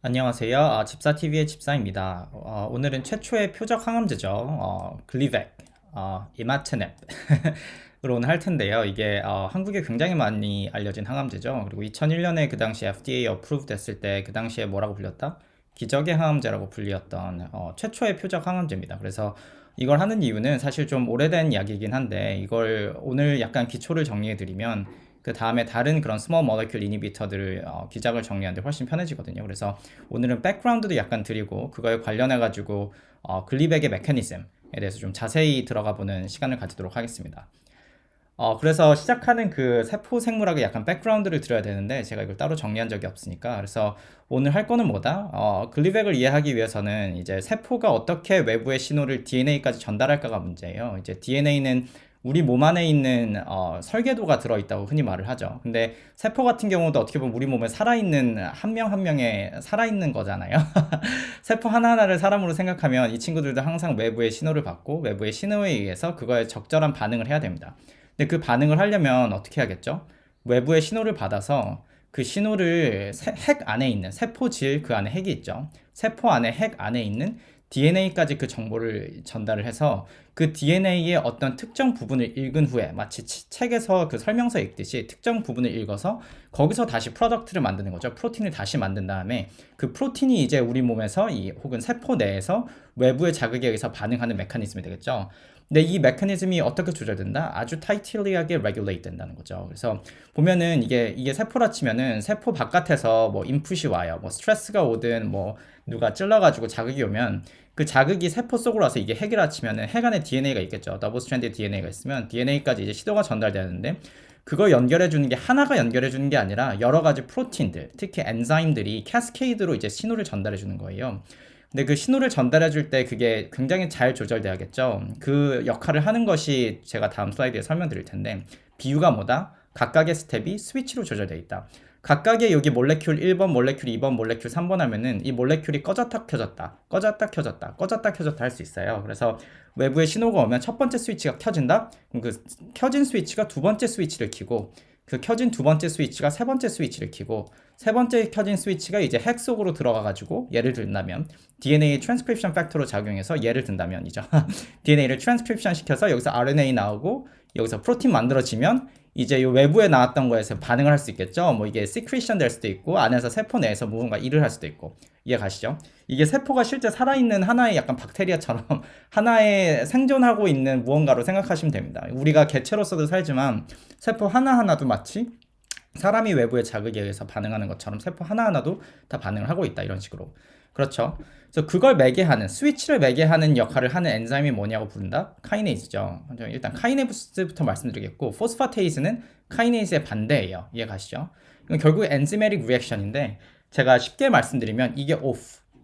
안녕하세요. 집사TV의 집사입니다. 오늘은 최초의 표적 항암제죠. 글리벡, 이마트넵으로 오늘 할 텐데요. 이게 한국에 굉장히 많이 알려진 항암제죠. 그리고 2001년에 그 당시 FDA 어프로브 됐을 때 그 당시에 뭐라고 불렸다? 기적의 항암제라고 불리었던 최초의 표적 항암제입니다. 그래서 이걸 하는 이유는 사실 좀 오래된 이야기이긴 한데 이걸 오늘 약간 기초를 정리해드리면 그 다음에 다른 그런 스몰 모레큘 이니비터들을 기작을 정리하는데 훨씬 편해지거든요. 그래서 오늘은 백그라운드도 약간 드리고 그거에 관련해 가지고 글리백의 메커니즘에 대해서 좀 자세히 들어가 보는 시간을 가지도록 하겠습니다. 그래서 시작하는 그 세포 생물학의 약간 백그라운드를 드려야 되는데 제가 이걸 따로 정리한 적이 없으니까 그래서 오늘 할 거는 뭐다? 글리백을 이해하기 위해서는 이제 세포가 어떻게 외부의 신호를 DNA까지 전달할까가 문제예요. 이제 DNA는 우리 몸 안에 있는 설계도가 들어있다고 흔히 말을 하죠. 근데 세포 같은 경우도 어떻게 보면 우리 몸에 살아있는 한 명 한 명의 살아있는 거잖아요. 세포 하나하나를 사람으로 생각하면 이 친구들도 항상 외부의 신호를 받고 외부의 신호에 의해서 그거에 적절한 반응을 해야 됩니다. 근데 그 반응을 하려면 어떻게 해야겠죠? 외부의 신호를 받아서 그 신호를 핵 안에 있는 세포질 그 안에 핵이 있죠. 세포 안에 핵 안에 있는 DNA까지 그 정보를 전달을 해서 그 DNA의 어떤 특정 부분을 읽은 후에 마치 책에서 그 설명서 읽듯이 특정 부분을 읽어서 거기서 다시 프로덕트를 만드는 거죠. 프로틴을 다시 만든 다음에 그 프로틴이 이제 우리 몸에서 혹은 세포 내에서 외부의 자극에 의해서 반응하는 메커니즘이 되겠죠. 근데 이 메커니즘이 어떻게 조절된다? 아주 타이틀리하게 레귤레이트 된다는 거죠. 그래서 보면은 이게 세포라 치면은 세포 바깥에서 뭐 인풋이 와요. 뭐 스트레스가 오든 뭐 누가 찔러가지고 자극이 오면 그 자극이 세포 속으로 와서 이게 핵이라 치면은 핵 안에 DNA가 있겠죠. 더블 스트랜드 DNA가 있으면 DNA까지 이제 시도가 전달되는데 그걸 연결해 주는 게 하나가 연결해 주는 게 아니라 여러 가지 프로틴들, 특히 엔자임들이 캐스케이드로 이제 신호를 전달해 주는 거예요. 근데 그 신호를 전달해 줄 때 그게 굉장히 잘 조절돼야겠죠. 그 역할을 하는 것이 제가 다음 슬라이드에 설명드릴 텐데 비유가 뭐다? 각각의 스텝이 스위치로 조절되어 있다. 각각의 여기 몰레큘 1번, 몰레큘 2번, 몰레큘 3번 하면은 이 몰레큘이 꺼졌다 켜졌다, 꺼졌다 켜졌다, 꺼졌다 켜졌다 할 수 있어요. 그래서 외부에 신호가 오면 첫 번째 스위치가 켜진다? 그럼 그 켜진 스위치가 두 번째 스위치를 켜고 그 켜진 두 번째 스위치가 세 번째 스위치를 켜고 세 번째 켜진 스위치가 이제 핵 속으로 들어가 가지고 예를 들면 DNA 트랜스크립션 팩터로 작용해서 예를 든다면이죠. DNA를 트랜스크립션 시켜서 여기서 RNA 나오고 여기서 프로틴 만들어지면 이제 이 외부에 나왔던 거에서 반응을 할 수 있겠죠. 뭐 이게 시크리션 될 수도 있고 안에서 세포 내에서 무언가 일을 할 수도 있고 이해 가시죠? 이게 세포가 실제 살아있는 하나의 약간 박테리아처럼 하나의 생존하고 있는 무언가로 생각하시면 됩니다. 우리가 개체로서도 살지만 세포 하나하나도 마치 사람이 외부의 자극에 의해서 반응하는 것처럼 세포 하나하나도 다 반응을 하고 있다 이런 식으로. 그렇죠. 그래서 그걸 매개하는 스위치를 매개하는 역할을 하는 엔자임이 뭐냐고 부른다? 카이네이즈죠. 일단 카이네이즈부터 말씀드리겠고 포스파테이즈는 카이네이즈의 반대예요. 이해 가시죠? 결국 엔지메릭 리액션인데 제가 쉽게 말씀드리면 이게 오프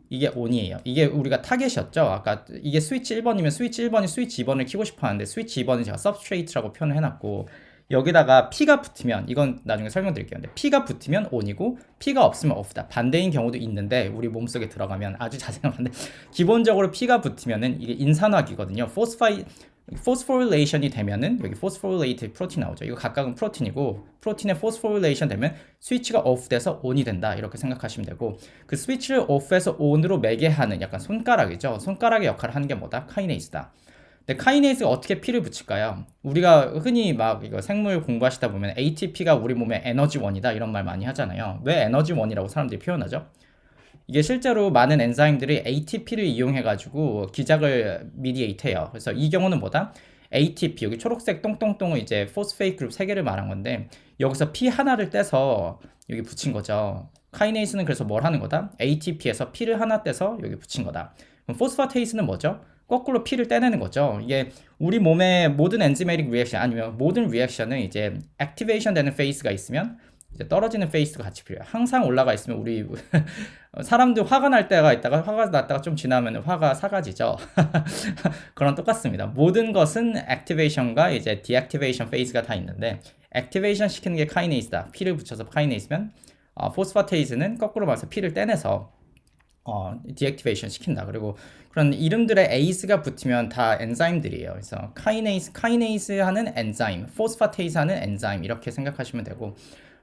이게 온이에요. 이게 우리가 타겟이었죠. 아까 이게 스위치 1번이면 스위치 1번이 스위치 2번을 키고 싶어 하는데 스위치 2번은 제가 substrate라고 표현을 해놨고 여기다가 P가 붙으면 이건 나중에 설명드릴게요. 근데 P가 붙으면 on이고 P가 없으면 off다. 반대인 경우도 있는데 우리 몸속에 들어가면 아주 자세한 건데 기본적으로 P가 붙으면은 이게 인산화기거든요. 포스포릴레이션이 되면은 여기 포스포릴레이트 프로틴 나오죠. 이거 각각은 프로틴이고 프로틴의 포스포릴레이션 되면 스위치가 off 돼서 on이 된다. 이렇게 생각하시면 되고 그 스위치를 off에서 on으로 매개하는 약간 손가락이죠. 손가락의 역할을 하는 게 뭐다? 카이네이즈다. 근데 카이네이즈가 어떻게 P를 붙일까요? 우리가 흔히 막 이거 생물 공부하시다 보면 ATP가 우리 몸의 에너지원이다 이런 말 많이 하잖아요. 왜 에너지원이라고 사람들이 표현하죠? 이게 실제로 많은 엔자임들이 ATP를 이용해가지고 기작을 미디에이트해요. 그래서 이 경우는 뭐다? ATP 여기 초록색 똥똥똥은 이제 포스페이트 그룹 3개를 말한 건데 여기서 P 하나를 떼서 여기 붙인 거죠. 카이네이스는 그래서 뭘 하는 거다? ATP에서 P를 하나 떼서 여기 붙인 거다. 그럼 포스파테이스는 뭐죠? 거꾸로 P를 떼내는 거죠. 이게 우리 몸의 모든 엔지메릭 리액션 아니면 모든 리액션은 이제 액티베이션 되는 페이스가 있으면 이제 떨어지는 페이스가 같이 필요해요. 항상 올라가 있으면 우리 사람들 화가 날 때가 있다가 화가 났다가 좀 지나면 화가 사라지죠. 그런 똑같습니다. 모든 것은 액티베이션과 이제 디액티베이션 페이스가 다 있는데 액티베이션 시키는 게 카이네이스다. P를 붙여서 카이네이스면 포스파테이즈는 거꾸로 말해서 P를 떼내서 디액티베이션 시킨다. 그리고 그런 이름들의 에이스가 붙으면 다 엔자임들이에요. 그래서 카이네이스 하는 엔자임, 포스파테이즈 하는 엔자임 이렇게 생각하시면 되고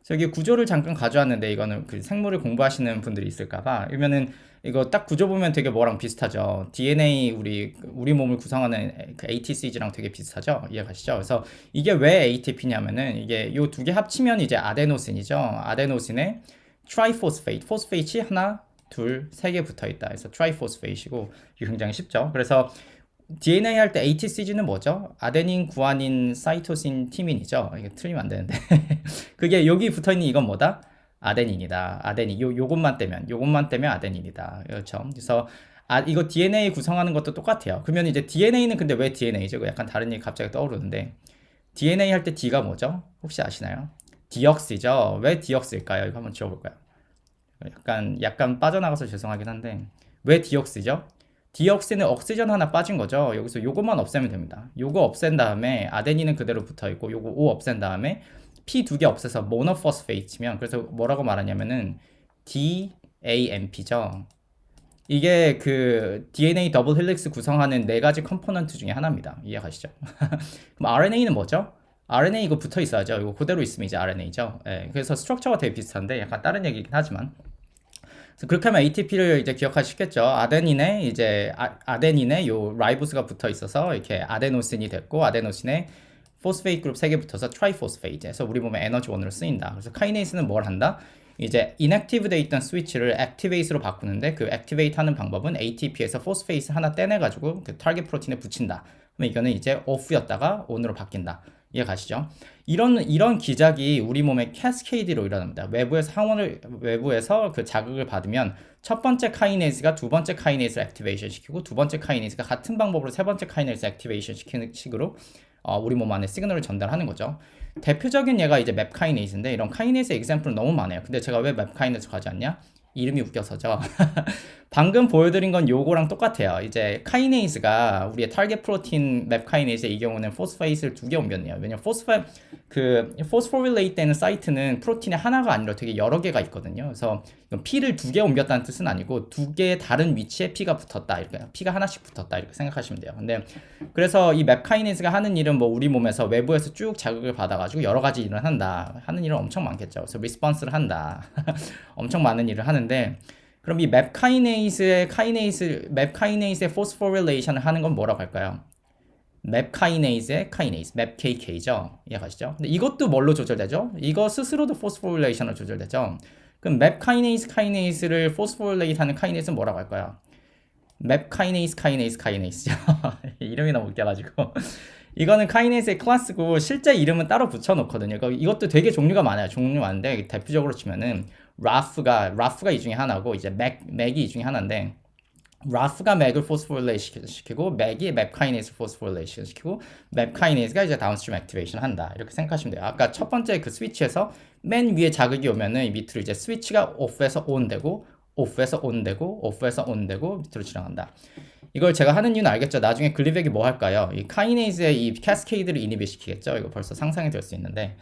그래서 여기 구조를 잠깐 가져왔는데 이거는 그 생물을 공부하시는 분들이 있을까봐 그러면은 이거 딱 구조 보면 되게 뭐랑 비슷하죠. DNA 우리 몸을 구성하는 그 ATCG랑 되게 비슷하죠. 이해가시죠? 그래서 이게 왜 ATP냐면은 이게 요 두 개 합치면 이제 아데노신이죠. 아데노신에 트라이포스페이트, 포스페이트이 하나, 둘, 세 개 붙어 있다. 그래서 트라이포스페이트이고 이게 굉장히 쉽죠. 그래서 DNA 할 때 ATCG는 뭐죠? 아데닌, 구아닌, 사이토신, 티민이죠. 이게 틀리면 안 되는데. 그게 여기 붙어 있는 이건 뭐다? 아데닌이다. 아데닌. 요것만 떼면 아데닌이다. 그렇죠. 그래서 이거 DNA 구성하는 것도 똑같아요. 그러면 이제 DNA는 근데 왜 DNA죠? 약간 다른 얘기 갑자기 떠오르는데 DNA 할 때 D가 뭐죠? 혹시 아시나요? 디옥시죠. 왜 디옥시일까요? 이거 한번 지워볼까요? 약간 빠져나가서 죄송하긴 한데 왜 디옥시죠? 디옥시는 억시전 하나 빠진 거죠. 여기서 요것만 없애면 됩니다. 요거 없앤 다음에 아데닌은 그대로 붙어 있고 요거 O 없앤 다음에 P 두 개 없애서 모노포스페이트면 그래서 뭐라고 말하냐면은 DAMP죠. 이게 그 DNA 더블 헬릭스 구성하는 네 가지 컴포넌트 중에 하나입니다. 이해가시죠? 그럼 RNA는 뭐죠? RNA 이거 붙어 있어야죠. 이거 그대로 있으면 이제 RNA죠. 예, 그래서 스트럭처가 되게 비슷한데 약간 다른 얘기긴 하지만 그래서 그렇게 하면 ATP를 이제 기억하시겠죠. 아데닌에 요 라이보스가 붙어 있어서 이렇게 아데노신이 됐고 아데노신에 포스페이트 그룹 3개 붙어서 트라이포스페이트. 그래서 우리 몸에 에너지원으로 쓰인다. 그래서 카이네이스는 뭘 한다? 이제 inactive 돼 있던 스위치를 activate로 바꾸는데 그 activate 하는 방법은 ATP에서 포스페이스 하나 떼내 가지고 그 타겟 프로틴에 붙인다. 그러면 이거는 이제 off였다가 on으로 바뀐다. 이해 가시죠? 이런 기작이 우리 몸의 캐스케이드로 일어납니다. 외부에서 그 자극을 받으면 첫 번째 카이네이스가 두 번째 카이네이스를 액티베이션 시키고 두 번째 카이네이스가 같은 방법으로 세 번째 카이네이스 액티베이션 시키는 식으로 우리 몸 안에 시그널을 전달하는 거죠. 대표적인 예가 이제 맵 카이네이스인데 이런 카이네이스 example은 너무 많아요. 근데 제가 왜 맵 카이네이스 가져왔냐? 이름이 웃겨서죠. 방금 보여드린 건 요거랑 똑같아요. 이제 카이네이스가 우리의 타겟 프로틴 맵 카이네이스의 이 경우는 포스페이스를 두 개 옮겼네요. 왜냐면 포스포릴레이트 되는 사이트는 프로틴이 하나가 아니라 되게 여러 개가 있거든요. 그래서 P를 두 개 옮겼다는 뜻은 아니고 두 개의 다른 위치에 P가 붙었다. 이렇게 P가 하나씩 붙었다. 이렇게 생각하시면 돼요. 근데 그래서 이 맵 카이네이스가 하는 일은 뭐 우리 몸에서 외부에서 쭉 자극을 받아가지고 여러 가지 일을 한다. 하는 일은 엄청 많겠죠. 그래서 리스폰스를 한다. 엄청 많은 일을 하는데 그럼 이 맵 카이네이스의 포스포릴레이션을 하는 건 뭐라고 할까요? 맵 카이네이스의 카이네이스, 맵 KK죠. 이해가시죠? 근데 이것도 뭘로 조절되죠? 이거 스스로도 포스포릴레이션으로 조절되죠. 그럼 맵 카이네이스를 포스포릴레이트 하는 카이네이스는 뭐라고 할까요? 맵 카이네이스죠. 이름이 너무 웃겨가지고. 이거는 카이네이스의 클래스고 실제 이름은 따로 붙여놓거든요. 이것도 되게 종류가 많아요. 종류 많은데 대표적으로 치면은 라프가 이 중에 하나고 이제 맥이 이 중에 하나인데 라프가 맥을 포스포릴레이션 시키고 맥이 맵 카이네이스 포스포릴레이션 시키고 맵 카이네이스가 이제 다운스트림 액티베이션 한다. 이렇게 생각하시면 돼요. 아까 첫 번째 그 스위치에서 맨 위에 자극이 오면은 밑으로 이제 스위치가 오프에서 온 되고 오프에서 온 되고 오프에서 온 되고 밑으로 지나간다. 이걸 제가 하는 이유는 알겠죠. 나중에 글리백이 뭐 할까요? 이 카이네이즈의 이 캐스케이드를 이니비 시키겠죠. 이거 벌써 상상이 될 수 있는데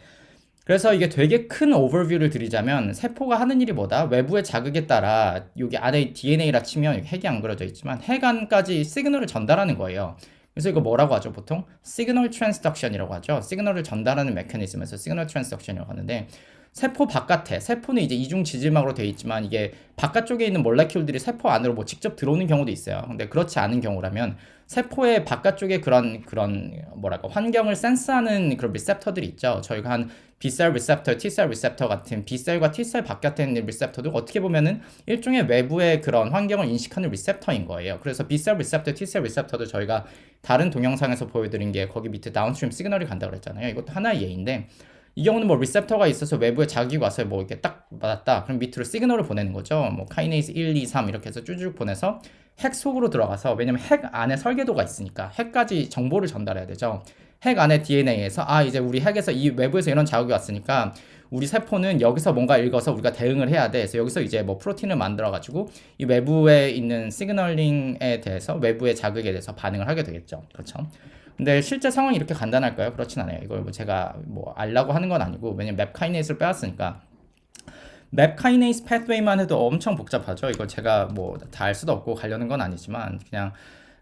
그래서 이게 되게 큰 오버뷰를 드리자면 세포가 하는 일이 뭐다? 외부의 자극에 따라 여기 안에 DNA라 치면 핵이 안 그려져 있지만 핵 안까지 시그널을 전달하는 거예요. 그래서 이거 뭐라고 하죠? 보통 시그널 트랜스덕션이라고 하죠. 시그널을 전달하는 메커니즘에서 시그널 트랜스덕션이라고 하는데 세포 바깥에 세포는 이제 이중 지질막으로 되어 있지만 이게 바깥쪽에 있는 몰레큘들이 세포 안으로 뭐 직접 들어오는 경우도 있어요. 근데 그렇지 않은 경우라면 세포의 바깥쪽에 그런 뭐랄까 환경을 센스하는 그런 리셉터들이 있죠. 저희가 한 B셀 리셉터, T셀 리셉터 같은 B셀과 T셀 바깥에 있는 리셉터도 어떻게 보면은 일종의 외부의 그런 환경을 인식하는 리셉터인 거예요. 그래서 B셀 리셉터, T셀 리셉터도 저희가 다른 동영상에서 보여드린 게 거기 밑에 다운스트림 시그널이 간다고 그랬잖아요. 이것도 하나의 예인데 이 경우는 뭐 리셉터가 있어서 외부에 자극이 와서 뭐 이렇게 딱 받았다. 그럼 밑으로 시그널을 보내는 거죠. 뭐 카이네이스 1, 2, 3 이렇게 해서 쭈쭈 보내서 핵 속으로 들어가서 왜냐면 핵 안에 설계도가 있으니까 핵까지 정보를 전달해야 되죠. 핵 안에 DNA에서 이제 우리 핵에서 이 외부에서 이런 자극이 왔으니까 우리 세포는 여기서 뭔가 읽어서 우리가 대응을 해야 돼. 그래서 여기서 이제 뭐 프로틴을 만들어 가지고 이 외부에 있는 시그널링에 대해서 외부의 자극에 대해서 반응을 하게 되겠죠. 그렇죠? 근데 실제 상황이 이렇게 간단할까요? 그렇진 않아요. 이걸 뭐 제가 뭐 알라고 하는 건 아니고 왜냐면 맵 카이네이스를 빼왔으니까 맵 카이네이스 패스웨이만 해도 엄청 복잡하죠. 이걸 제가 뭐 다 알 수도 없고 가려는 건 아니지만 그냥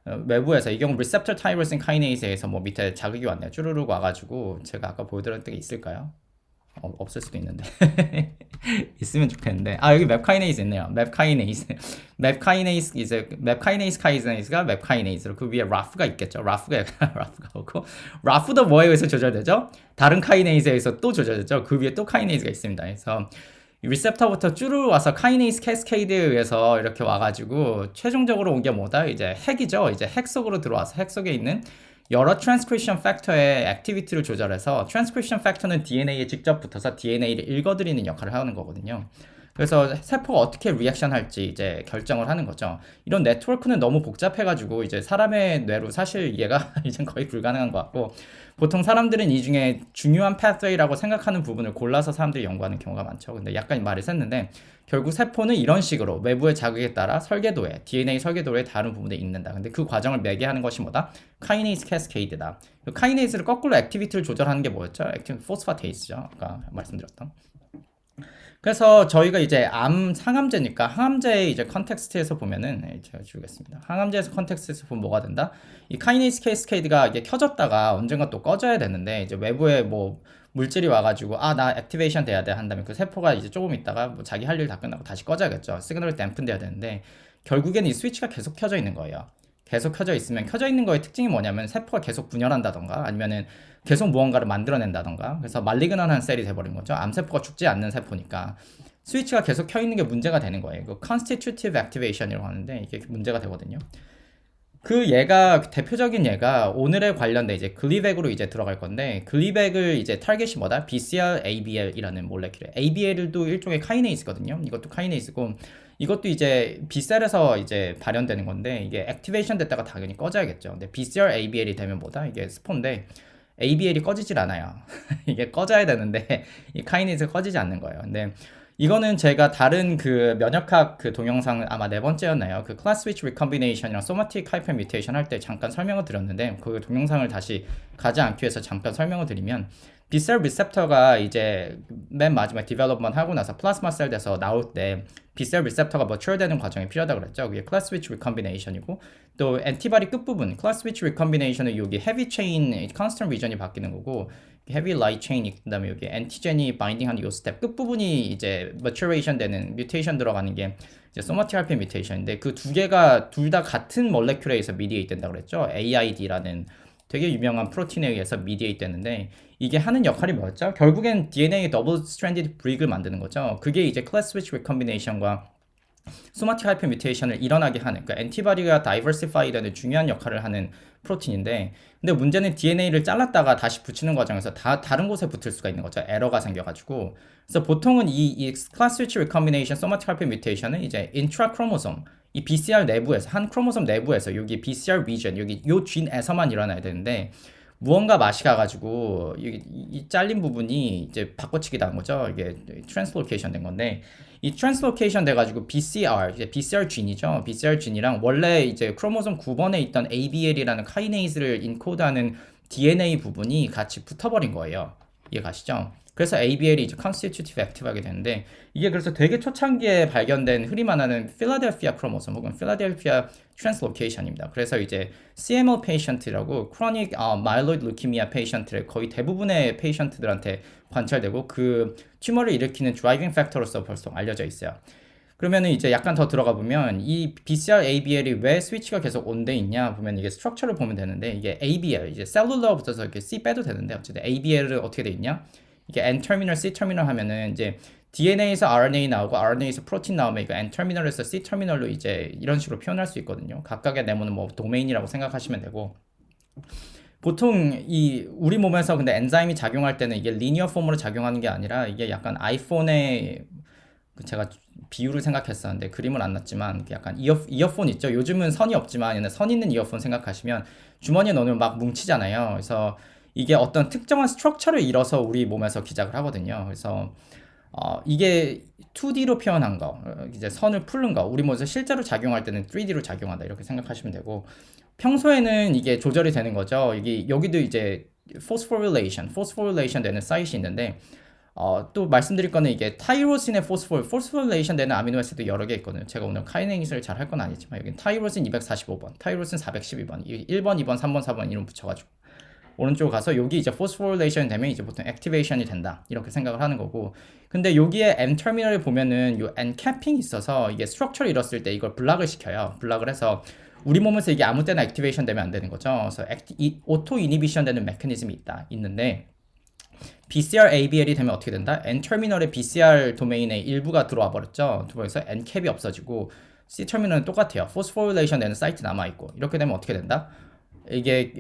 외부에서 이 경우 리셉터 타이로신 카이네이스에서 뭐 밑에 자극이 왔네요. 쭈루룩 와가지고 제가 아까 보여드렸던 게 있을까요? 없을 수도 있는데 있으면 좋겠는데 여기 맵카이네이즈 있네요. 맵카이네이즈가 맵카이네이즈로 그 위에 라프가 있겠죠. 라프가 오고 라프도 뭐에 의해서 조절되죠? 다른 카이네이즈에 의해서 또 조절되죠. 그 위에 또 카이네이즈가 있습니다. 그래서 리셉터부터 쭈르르 와서 카이네이즈 캐스케이드에 의해서 이렇게 와가지고 최종적으로 온 게 뭐다? 이제 핵이죠. 이제 핵 속으로 들어와서 핵 속에 있는 여러 트랜스크립션 팩터의 액티비티를 조절해서 트랜스크립션 팩터는 DNA에 직접 붙어서 DNA를 읽어드리는 역할을 하는 거거든요. 그래서 세포가 어떻게 리액션 할지 이제 결정을 하는 거죠. 이런 네트워크는 너무 복잡해가지고 이제 사람의 뇌로 사실 이해가 이젠 거의 불가능한 것 같고 보통 사람들은 이 중에 중요한 pathway라고 생각하는 부분을 골라서 사람들이 연구하는 경우가 많죠. 근데 약간 말이 샜는데 결국 세포는 이런 식으로 외부의 자극에 따라 설계도에 DNA 설계도에 다른 부분에 있는다. 근데 그 과정을 매개하는 것이 뭐다? 카이네이즈 캐스케이드다. 그 카이네이즈를 거꾸로 액티비티를 조절하는 게 뭐였죠? 액티브 포스파테이스죠. 아까 말씀드렸던. 그래서 저희가 이제 상암제니까 항암제의 이제 컨텍스트에서 보면은 제가 지우겠습니다. 항암제에서 컨텍스트에서 보면 뭐가 된다? 이 카이네이스 캐스케이드가 이게 켜졌다가 언젠가 또 꺼져야 되는데 이제 외부에 뭐 물질이 와가지고 나 액티베이션 돼야 돼 한다면 그 세포가 이제 조금 있다가 뭐 자기 할 일 다 끝나고 다시 꺼져야겠죠. 시그널이 댐픈돼야 되는데 결국엔 이 스위치가 계속 켜져 있는 거예요. 계속 켜져 있으면 켜져 있는 거의 특징이 뭐냐면 세포가 계속 분열한다던가 아니면은 계속 무언가를 만들어낸다던가 그래서 말리그넌한 셀이 돼버린 거죠. 암세포가 죽지 않는 세포니까 스위치가 계속 켜 있는 게 문제가 되는 거예요. 그 constitutive activation이라고 하는데 이게 문제가 되거든요. 그 얘가 대표적인 예가 오늘에 관련된 이제 글리백으로 이제 들어갈 건데 글리백을 이제 타겟이 뭐다? BCR ABL이라는 몰레큘에 ABL도 일종의 카이네이즈거든요. 이것도 카이네이즈고 이것도 이제 B셀에서 이제 발현되는 건데 이게 액티베이션 됐다가 당연히 꺼져야겠죠. 근데 BCR ABL이 되면 뭐다? 이게 스폰데 ABL이 꺼지질 않아요. 이게 꺼져야 되는데 이 카이네이즈가 꺼지지 않는 거예요. 근데 이거는 제가 다른 그 면역학 그 동영상 아마 네 번째였나요? 그 클래스 스위치 리컴비네이션이랑 소마틱 하이퍼 뮤테이션 할 때 잠깐 설명을 드렸는데 그 동영상을 다시 가지 않기 위해서 잠깐 설명을 드리면 B셀 리셉터가 이제 맨 마지막에 디벨롭먼트 하고 나서 플라스마 셀 돼서 나올 때 B셀 리셉터가 머추어되는 과정이 필요하다고 그랬죠. 그게 클래스 스위치 리컴비네이션이고 또 엔티바디 끝부분 클래스 스위치 리컴비네이션은 여기 헤비 체인 컨스턴트 리전이 바뀌는 거고 헤비 라이트 체인이 그다음에 여기 엔티젠이 바인딩하는 요 스텝 끝부분이 이제 maturation 되는 뮤테이션 들어가는 게 이제 소마틱 RPM 뮤테이션인데 그 두 개가 둘 다 같은 몰레큘에 의해서 미디에이트 된다고 그랬죠. AID라는 되게 유명한 프로틴에 의해서 미디에이트 되는데 이게 하는 역할이 뭐였죠? 결국엔 DNA 더블 스트랜디드 브릭을 만드는 거죠. 그게 이제 클래스 스위치 리컴비네이션과 소마틱 하이퍼 뮤테이션을 일어나게 하는 그러니까 엔티바디가 다이버시파이 되는 중요한 역할을 하는 프로틴인데 근데 문제는 DNA를 잘랐다가 다시 붙이는 과정에서 다른 곳에 붙을 수가 있는 거죠. 에러가 생겨가지고 그래서 보통은 이 클래스 스위치 리컴비네이션 소마틱 하이퍼 뮤테이션은 이제 인트라 크로모솜 이 BCR 내부에서 한 크로모솜 내부에서 여기 BCR 리전 여기 요 쥔에서만 일어나야 되는데 무언가 맛이 가가지고 이 잘린 부분이 이제 바꿔치기 당한 거죠. 이게 트랜스로케이션 된 건데 이 트랜스로케이션 돼가지고 BCR 이제 BCR 쥔이죠. BCR 쥔이랑 원래 이제 크로모솜 9번에 있던 ABL이라는 카이네이즈를 인코드하는 DNA 부분이 같이 붙어버린 거예요. 이해 가시죠? 그래서 ABL이 이제 constitutive active하게 되는데 이게 그래서 되게 초창기에 발견된 흔히만 하는 필라델피아 크로모솜 혹은 필라델피아 트랜스로케이션입니다. 그래서 이제 CML 페이션트라고 chronic myeloid leukemia 페이션트를 거의 대부분의 페이션트들한테 관찰되고 그 튜머를 일으키는 드라이빙 팩터로서 벌써 알려져 있어요. 그러면은 이제 약간 더 들어가 보면 이 BCR ABL이 왜 스위치가 계속 온돼 있냐 보면 이게 스트럭처를 보면 되는데 이게 ABL 이제 셀룰러부터서 이렇게 C 빼도 되는데 어쨌든 ABL은 어떻게 돼 있냐? 이게 N-터미널, C-터미널 하면은 이제 DNA에서 RNA 나오고 RNA에서 프로틴 나오면 이거 N-터미널에서 C-터미널로 이제 이런 식으로 표현할 수 있거든요. 각각의 네모는 뭐 도메인이라고 생각하시면 되고 보통 이 우리 몸에서 근데 엔자임이 작용할 때는 이게 리니어 폼으로 작용하는 게 아니라 이게 약간 아이폰의 제가 비유를 생각했었는데 그림은 안 났지만 약간 이어폰 있죠. 요즘은 선이 없지만 선 있는 이어폰 생각하시면 주머니에 넣으면 막 뭉치잖아요. 그래서 이게 어떤 특정한 스트럭처를 이뤄서 우리 몸에서 기작을 하거든요. 그래서 이게 2D로 표현한 거, 이제 선을 풀는 거, 우리 몸에서 실제로 작용할 때는 3D로 작용한다 이렇게 생각하시면 되고 평소에는 이게 조절이 되는 거죠. 여기도 이제 포스포릴레이션 되는 사이트이 있는데 또 말씀드릴 거는 이게 타이로신의 포스포릴레이션 되는 아미노애시드 여러 개 있거든요. 제가 오늘 카이네이즈를 잘 할 건 아니지만 여기 타이로신 245번, 타이로신 412번, 1번, 2번, 3번, 4번 이름 붙여가지고 오른쪽 가서 여기 이제 포스포릴레이션 되면 이제 보통 액티베이션이 된다 이렇게 생각을 하는 거고, 근데 여기에 N 터미널을 보면은 요 N 캐핑이 있어서 이게 스트럭처를 잃었을 때 이걸 블락을 시켜요. 블락을 해서 우리 몸에서 이게 아무 때나 액티베이션 되면 안 되는 거죠. 그래서 오토 이니비션 되는 메커니즘이 있는데 BCR-ABL이 되면 어떻게 된다? N터미널의 BCR 도메인의 일부가 들어와 버렸죠. 그래서 N캡이 없어지고 C터미널은 똑같아요. 포스포릴레이션 되는 사이트 남아있고, 이렇게 되면 어떻게 된다? 이게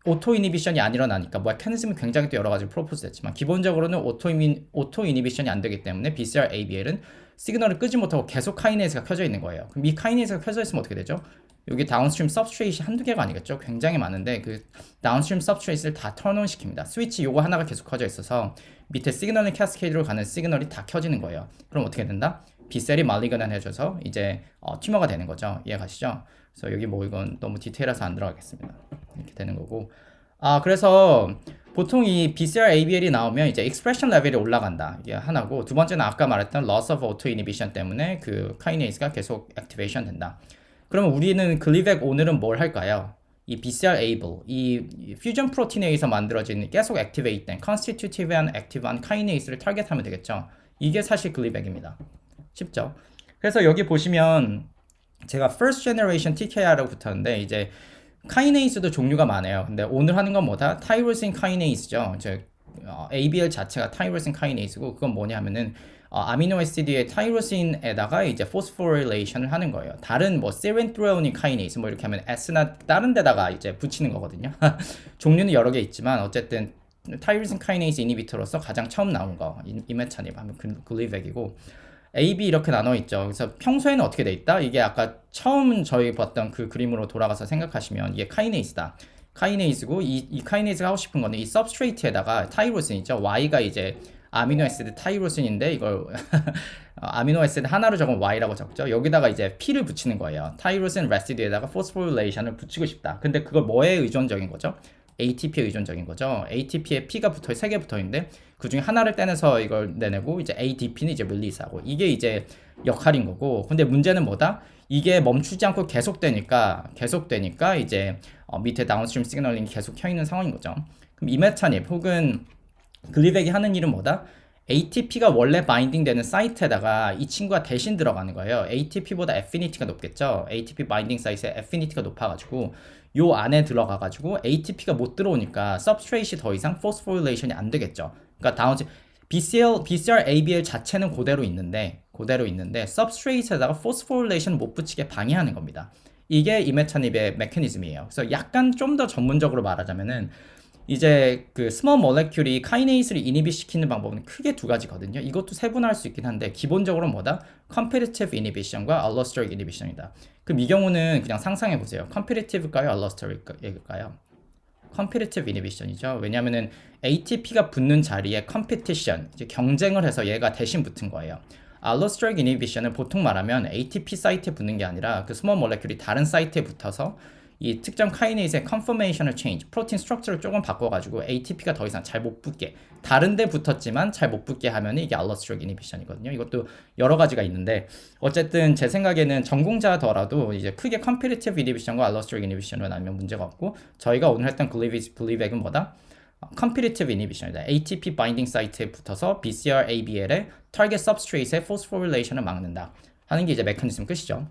오토 이니비션이 안 일어나니까 메커니즘은 굉장히 또 여러 가지 프로포즈 됐지만 기본적으로는 오토 이니비션이 안 되기 때문에 BCR-ABL은 시그널을 끄지 못하고 계속 카이네이즈가 켜져 있는 거예요. 그럼 이 카이네이즈가 켜져 있으면 어떻게 되죠? 여기 다운스트림 서브스트레이트이 한두 개가 아니겠죠? 굉장히 많은데 그 다운스트림 서브스트레이트를 다 턴온 시킵니다. 스위치 요거 하나가 계속 켜져 있어서 밑에 시그널링 캐스케이드로 가는 시그널이 다 켜지는 거예요. 그럼 어떻게 된다? B셀이 말리그난해져서 이제 튜머가 되는 거죠. 이해가시죠? 그래서 여기 뭐 이건 너무 디테일해서 안 들어가겠습니다. 이렇게 되는 거고, 그래서 보통 이 BCR-ABL이 나오면 이제 expression 레벨이 올라간다, 이게 하나고, 두 번째는 아까 말했던 loss of auto inhibition 때문에 그 카이네이즈가 계속 액티베이션 된다. 그러면 우리는 글리벡 오늘은 뭘 할까요? 이 BCR-ABL, 이 퓨전 프로틴에서 만들어진 계속 액티베이트된 constitutive and active한 카이네이즈를 타겟하면 되겠죠. 이게 사실 글리벡입니다. 쉽죠? 그래서 여기 보시면 제가 first generation TKI라고 붙었는데 이제 카이네이즈도 종류가 많아요. 근데 오늘 하는 건 뭐다? 타이로신 카이네이즈죠. ABL 자체가 타이로신 카이네이즈고, 그건 뭐냐면은 아미노 애시드의 타이로신에다가 이제 포스포릴레이션을 하는 거예요. 다른 뭐 세렌트로닌 카이네이즈 뭐 이렇게 하면 S나 다른 데다가 이제 붙이는 거거든요. 종류는 여러 개 있지만 어쨌든 타이로신 카이네이즈 이니비터로서 가장 처음 나온 거 이메차닙 하면 글리벡이고, AB 이렇게 나눠 있죠. 그래서 평소에는 어떻게 돼 있다? 이게 아까 처음 저희 봤던 그 그림으로 돌아가서 생각하시면 이게 카이네이즈다. 카이네이즈고 이 카이네이즈가 하고 싶은 거는 이 서브스트레이트에다가 타이로신이죠. Y가 이제 아미노 애시드 타이로신인데 이걸 아미노 애시드 하나로 적으면 Y라고 적죠. 여기다가 이제 P를 붙이는 거예요. 타이로신 레시드에다가 포스포릴레이션을 붙이고 싶다. 근데 그걸 뭐에 의존적인 거죠? ATP에 의존적인 거죠. ATP에 P가 붙어 3개 붙어 있는데 그 중에 하나를 떼내서 이걸 내내고 이제 ADP는 이제 릴리스하고, 이게 이제 역할인 거고, 근데 문제는 뭐다? 이게 멈추지 않고 계속되니까 이제 밑에 다운스트림 시그널링이 계속 켜 있는 상황인 거죠. 그럼 이메차닙 혹은 글리벡이 하는 일은 뭐다? ATP가 원래 바인딩 되는 사이트에다가 이 친구가 대신 들어가는 거예요. ATP보다 애피니티가 높겠죠. ATP 바인딩 사이트의 애피니티가 높아가지고 요 안에 들어가가지고 ATP가 못 들어오니까 substrate이 더 이상 포스포릴레이션이 안 되겠죠. 그러니까 BCR-ABL 자체는 그대로 있는데 substrate에다가 포스포릴레이션 못 붙이게 방해하는 겁니다. 이게 이메차닙의 메커니즘이에요. 그래서 약간 좀 더 전문적으로 말하자면은 이제 그 스몰 모레큘이 카이네이스를 이니비 시키는 방법은 크게 두 가지거든요. 이것도 세분화할 수 있긴 한데 기본적으로 뭐다? 컴피티티브 이니비션과 알로스테릭 이니비션이다. 그럼 이 경우는 그냥 상상해 보세요. 컴피티티브일까요? 알로스테릭일까요? 컴피티티브 이니비션이죠. 왜냐면은 ATP가 붙는 자리에 컴피티션, 이제 경쟁을 해서 얘가 대신 붙은 거예요. 알로스테릭 이니비션은 보통 말하면 ATP 사이트에 붙는 게 아니라 그 스몰 모레큘이 다른 사이트에 붙어서 이 특정 카이네이즈의 컨포메이션을 체인지, 프로틴 스트럭처를 조금 바꿔가지고 ATP가 더 이상 잘 못 붙게, 다른 데 붙었지만 잘 못 붙게 하면 이게 알로스테릭 이니비션이거든요. 이것도 여러 가지가 있는데 어쨌든 제 생각에는 전공자더라도 이제 크게 컴피티티브 이니비션과 알로스테릭 이니비션을 나누면 문제가 없고, 저희가 오늘 했던 글리벡은 뭐다? 컴피티티브 이니비션이다. ATP 바인딩 사이트에 붙어서 BCR-ABL의 타겟 서브스트레이트의 포스포릴레이션을 막는다 하는 게 이제 메커니즘 끝이죠.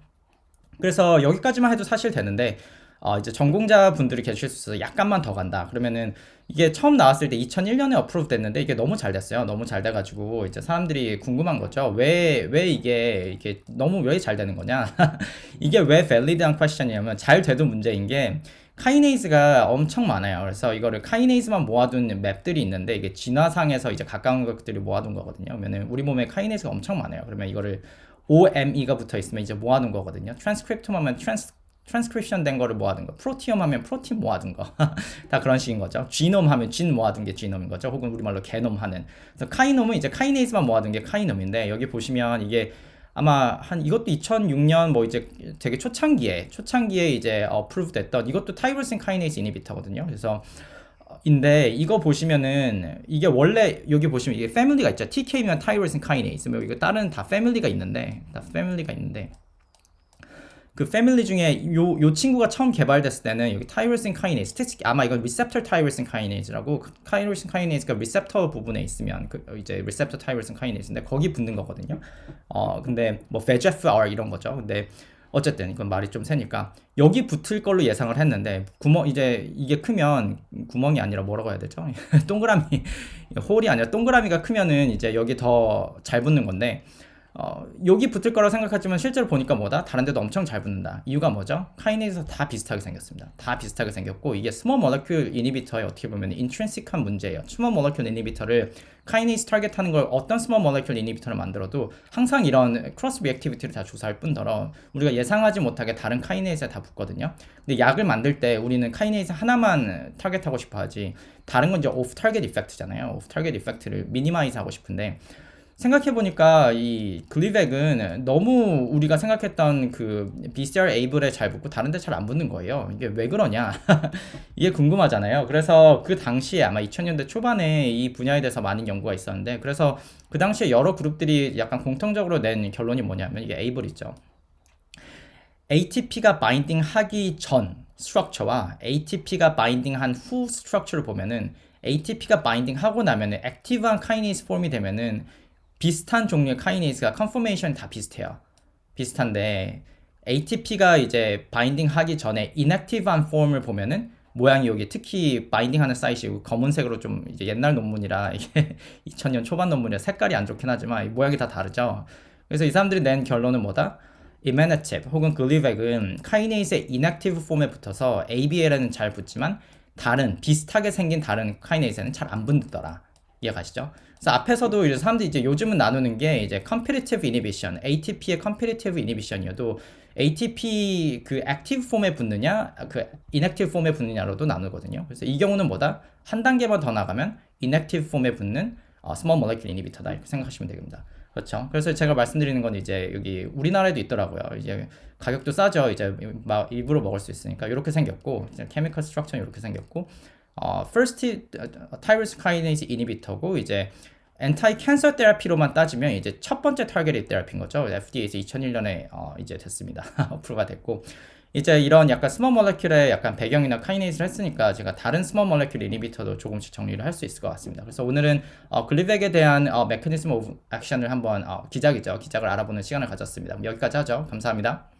그래서 여기까지만 해도 사실 되는데 이제 전공자 분들이 계실 수 있어서 약간만 더 간다 그러면은, 이게 처음 나왔을 때 2001년에 어프로브 됐는데 이게 너무 잘 됐어요. 너무 잘 돼가지고 이제 사람들이 궁금한 거죠. 왜 이게 너무 왜 잘 되는 거냐? 이게 왜 밸리드한 퀘스천이냐면, 잘 돼도 문제인 게 카이네이즈가 엄청 많아요. 그래서 이거를 카이네이즈만 모아둔 맵들이 있는데 이게 진화상에서 이제 가까운 것들이 모아둔 거거든요. 그러면은 우리 몸에 카이네이즈가 엄청 많아요. 그러면 이거를 OME가 붙어 있으면 이제 모아둔 거거든요. 트랜스크립톰 하면 트랜스크립션 된 거를 모아둔 거, 프로티엄 하면 프로틴 모아둔 거, 다 그런 식인 거죠. 지놈 하면 진 모아둔 게 지놈인 거죠. 혹은 우리말로 게놈 하는. 그래서 카이놈은 이제 카이네이즈만 모아둔 게 카이놈인데, 여기 보시면 이게 아마 이것도 2006년 뭐 이제 되게 초창기에 이제 어프루브 됐던, 이것도 타이로신 카이네이즈 이니비터거든요. 그래서 인데 이거 보시면은 이게 원래 여기 보시면 이게 패밀리가 있죠. TK면 타이로신 카이네이즈, 뭐 이거 다른 다 패밀리가 있는데 그 패밀리 중에 요 친구가 처음 개발됐을 때는 여기 타이로신 카이네이즈, 아마 이건 리셉터 타이로신 카이네이즈라고, 타이로신 카이네이즈가 리셉터 부분에 있으면 이제 리셉터 타이로신 카이네이즈인데 거기 붙는 거거든요. 근데 뭐 VEGFR 이런 거죠. 근데 어쨌든 이건 말이 좀 세니까 여기 붙을 걸로 예상을 했는데 이제 이게 크면 구멍이 아니라 뭐라고 해야 되죠? 동그라미, 홀이 아니라 동그라미가 크면은 이제 여기 더 잘 붙는 건데 여기 붙을 거라고 생각하지만 실제로 보니까 뭐다? 다른 데도 엄청 잘 붙는다. 이유가 뭐죠? 카이네이즈에서 다 비슷하게 생겼습니다. 다 비슷하게 생겼고 이게 스몰 모레큘 이니비터의 어떻게 보면 인트린식한 문제예요. 스몰 모레큘 이니비터를 카이네이즈 타겟하는 걸 어떤 스몰 모레큘 이니비터를 만들어도 항상 이런 크로스 리액티비티를 다 조사할 뿐더러 우리가 예상하지 못하게 다른 카이네이즈에 다 붙거든요. 근데 약을 만들 때 우리는 카이네이즈 하나만 타겟하고 싶어 하지 다른 건 이제 오프 타겟 이펙트잖아요. 오프 타겟 이펙트를 미니마이즈 하고 싶은데 생각해보니까 이 글리벡은 너무 우리가 생각했던 그 BCR 에이블에 잘 붙고 다른 데 잘 안 붙는 거예요. 이게 왜 그러냐? 이게 궁금하잖아요. 그래서 그 당시에 아마 2000년대 초반에 이 분야에 대해서 많은 연구가 있었는데 그래서 그 당시에 여러 그룹들이 약간 공통적으로 낸 결론이 뭐냐면 이게 에이블 있죠. ATP가 바인딩 하기 전 스트럭처와 ATP가 바인딩 한 후 스트럭처를 보면은 ATP가 바인딩 하고 나면은 액티브한 카이네이즈 폼이 되면은 비슷한 종류의 카이네이즈가 컨포메이션이 다 비슷해요. 비슷한데 ATP가 이제 바인딩 하기 전에 인액티브한 폼을 보면은 모양이 여기 특히 바인딩하는 사이트고 검은색으로 좀 이제 옛날 논문이라 이게 2000년 초반 논문이라 색깔이 안 좋긴 하지만 모양이 다 다르죠. 그래서 이 사람들이 낸 결론은 뭐다? 이메네칩 혹은 글리벡은 카이네이즈의 인액티브 폼에 붙어서 ABL에는 잘 붙지만 다른 비슷하게 생긴 다른 카이네이즈에는 잘 안 붙더라. 이해가시죠? 그래서 앞에서도 이제 사람들이 이제 요즘은 나누는 게 이제 competitive inhibition, ATP의 competitive inhibition이어도 ATP 그 active 폼에 붙느냐, 그 inactive 폼에 붙느냐로도 나누거든요. 그래서 이 경우는 뭐다? 한 단계만 더 나가면 inactive 폼에 붙는 small molecule inhibitor다 이렇게 생각하시면 됩니다. 그렇죠. 그래서 제가 말씀드리는 건 이제 여기 우리나라에도 있더라고요. 이제 가격도 싸죠. 이제 막 일부러 먹을 수 있으니까 이렇게 생겼고, 케미컬 스트럭처는 이렇게 생겼고. first tyrosine kinase inhibitor고 이제 anti cancer 테라피로만 따지면 이제 첫 번째 targeted 테라피인 거죠. FDA에서 2001년에 이제 됐습니다. 어프로가 됐고 이제 이런 약간 스몰 모레큘의 약간 배경이나 카이네이즈를 했으니까 제가 다른 스몰 모레큘 이니비터도 조금씩 정리를 할 수 있을 것 같습니다. 그래서 오늘은 글리벡에 대한 메커니즘 오브 액션을 한번 기작을 알아보는 시간을 가졌습니다. 여기까지 하죠. 감사합니다.